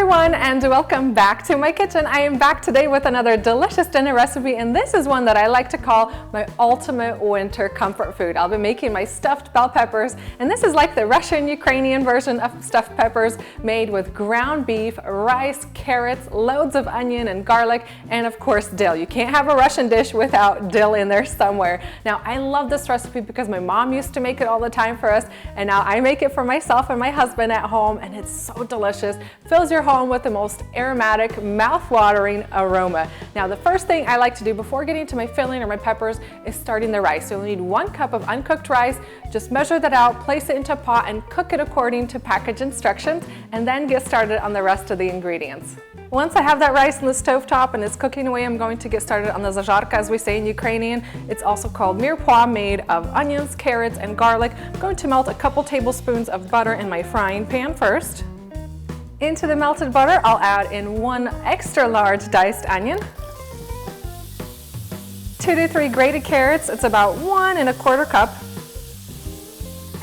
everyone, and welcome back to my kitchen. I am back today with another delicious dinner recipe, and this is one that I like to call my ultimate winter comfort food. I'll be making my stuffed bell peppers, and this is like the Russian-Ukrainian version of stuffed peppers made with ground beef, rice, carrots, loads of onion and garlic, and of course dill. You can't have a Russian dish without dill in there somewhere. Now, I love this recipe because my mom used to make it all the time for us, and now I make it for myself and my husband at home, and it's so delicious. Fills your home with the most aromatic, mouth-watering aroma. Now, the first thing I like to do before getting to my filling or my peppers is starting the rice. So you'll need 1 cup of uncooked rice. Just measure that out, place it into a pot, and cook it according to package instructions, and then get started on the rest of the ingredients. Once I have that rice on the stovetop and it's cooking away, I'm going to get started on the zajarka, as we say in Ukrainian. It's also called mirepoix, made of onions, carrots, and garlic. I'm going to melt a couple tablespoons of butter in my frying pan first. Into the melted butter, I'll add in 1 extra large diced onion, 2 to 3 grated carrots, it's about 1 1/4 cup,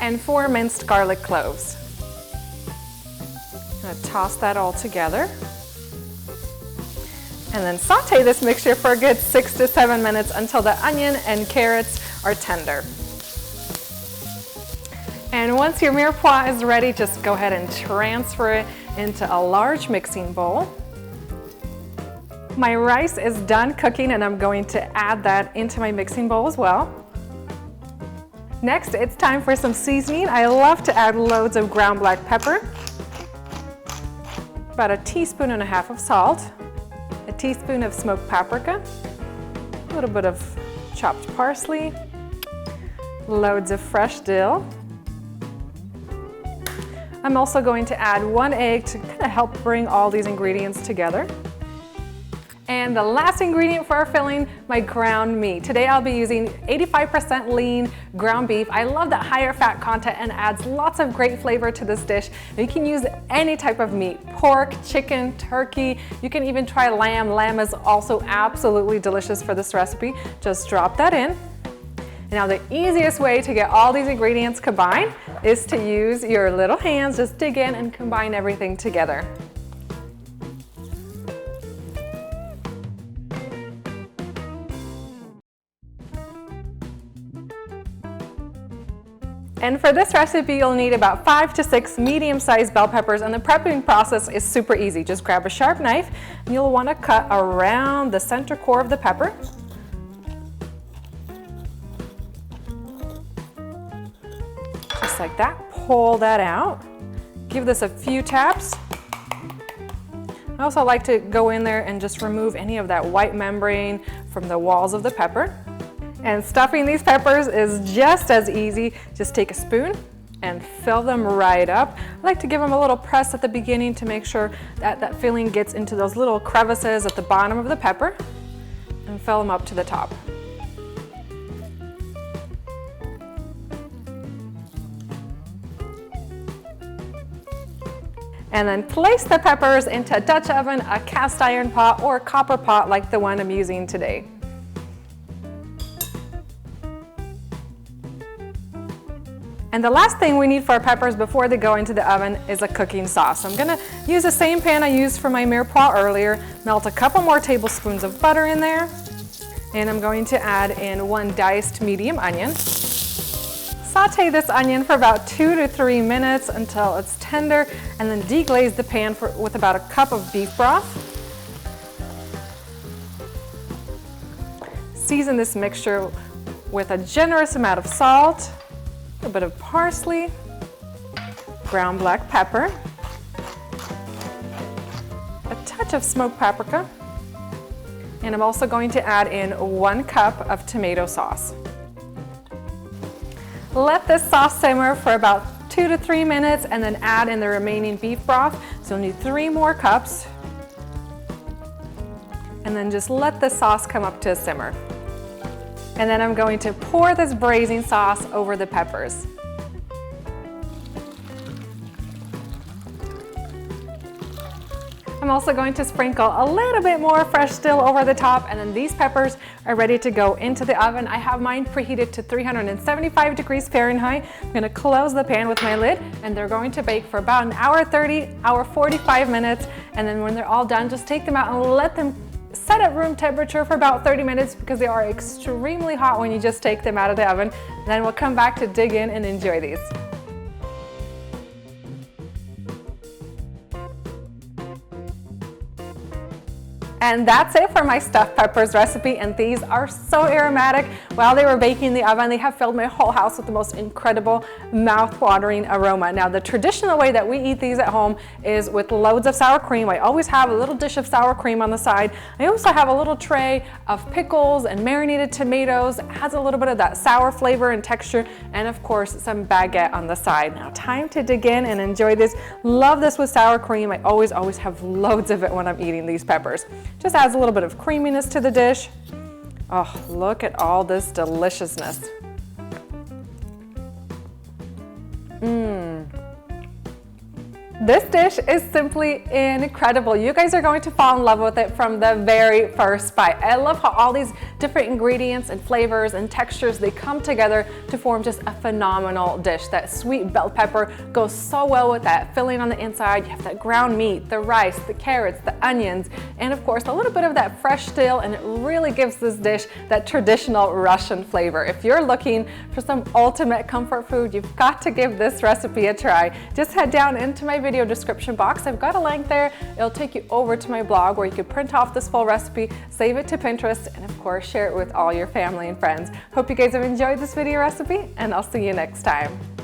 and 4 minced garlic cloves. I'm going to toss that all together. And then saute this mixture for a good 6 to 7 minutes until the onion and carrots are tender. And once your mirepoix is ready, just go ahead and transfer it into a large mixing bowl. My rice is done cooking, and I'm going to add that into my mixing bowl as well. Next, it's time for some seasoning. I love to add loads of ground black pepper, about 1.5 teaspoons of salt, 1 teaspoon of smoked paprika, a little bit of chopped parsley, loads of fresh dill. I'm also going to add 1 egg to kind of help bring all these ingredients together. And the last ingredient for our filling, my ground meat. Today I'll be using 85% lean ground beef. I love that higher fat content and adds lots of great flavor to this dish. You can use any type of meat, pork, chicken, turkey. You can even try lamb. Lamb is also absolutely delicious for this recipe. Just drop that in. Now, the easiest way to get all these ingredients combined is to use your little hands. Just dig in and combine everything together. And for this recipe, you'll need about 5 to 6 medium-sized bell peppers, and the prepping process is super easy. Just grab a sharp knife, and you'll want to cut around the center core of the pepper. Just like that, pull that out. Give this a few taps. I also like to go in there and just remove any of that white membrane from the walls of the pepper. And stuffing these peppers is just as easy. Just take a spoon and fill them right up. I like to give them a little press at the beginning to make sure that that filling gets into those little crevices at the bottom of the pepper, and fill them up to the top. And then place the peppers into a Dutch oven, a cast iron pot, or a copper pot like the one I'm using today. And the last thing we need for our peppers before they go into the oven is a cooking sauce. I'm gonna use the same pan I used for my mirepoix earlier, melt a couple more tablespoons of butter in there, and I'm going to add in 1 diced medium onion. Saute this onion for about 2 to 3 minutes until it's tender, and then deglaze the pan with about 1 cup of beef broth. Season this mixture with a generous amount of salt, a bit of parsley, ground black pepper, a touch of smoked paprika, and I'm also going to add in 1 cup of tomato sauce. Let this sauce simmer for about 2 to 3 minutes, and then add in the remaining beef broth. So you'll need 3 more cups. And then just let the sauce come up to a simmer. And then I'm going to pour this braising sauce over the peppers. I'm also going to sprinkle a little bit more fresh dill over the top, and then these peppers are ready to go into the oven. I have mine preheated to 375 degrees Fahrenheit. I'm going to close the pan with my lid, and they're going to bake for about an hour 30, hour 45 minutes, and then when they're all done, just take them out and let them set at room temperature for about 30 minutes because they are extremely hot when you just take them out of the oven. And then we'll come back to dig in and enjoy these. And that's it for my stuffed peppers recipe, and these are so aromatic. While they were baking in the oven, they have filled my whole house with the most incredible mouth-watering aroma. Now, the traditional way that we eat these at home is with loads of sour cream. I always have a little dish of sour cream on the side. I also have a little tray of pickles and marinated tomatoes. It has a little bit of that sour flavor and texture, and of course, some baguette on the side. Now, time to dig in and enjoy this. Love this with sour cream. I always have loads of it when I'm eating these peppers. Just adds a little bit of creaminess to the dish. Oh, look at all this deliciousness. This dish is simply incredible. You guys are going to fall in love with it from the very first bite. I love how all these different ingredients and flavors and textures, they come together to form just a phenomenal dish. That sweet bell pepper goes so well with that filling on the inside. You have that ground meat, the rice, the carrots, the onions, and of course a little bit of that fresh dill, and it really gives this dish that traditional Russian flavor. If you're looking for some ultimate comfort food, you've got to give this recipe a try. Just head down into my video description box. I've got a link there. It'll take you over to my blog where you can print off this full recipe, save it to Pinterest, and of course share it with all your family and friends. Hope you guys have enjoyed this video recipe, and I'll see you next time.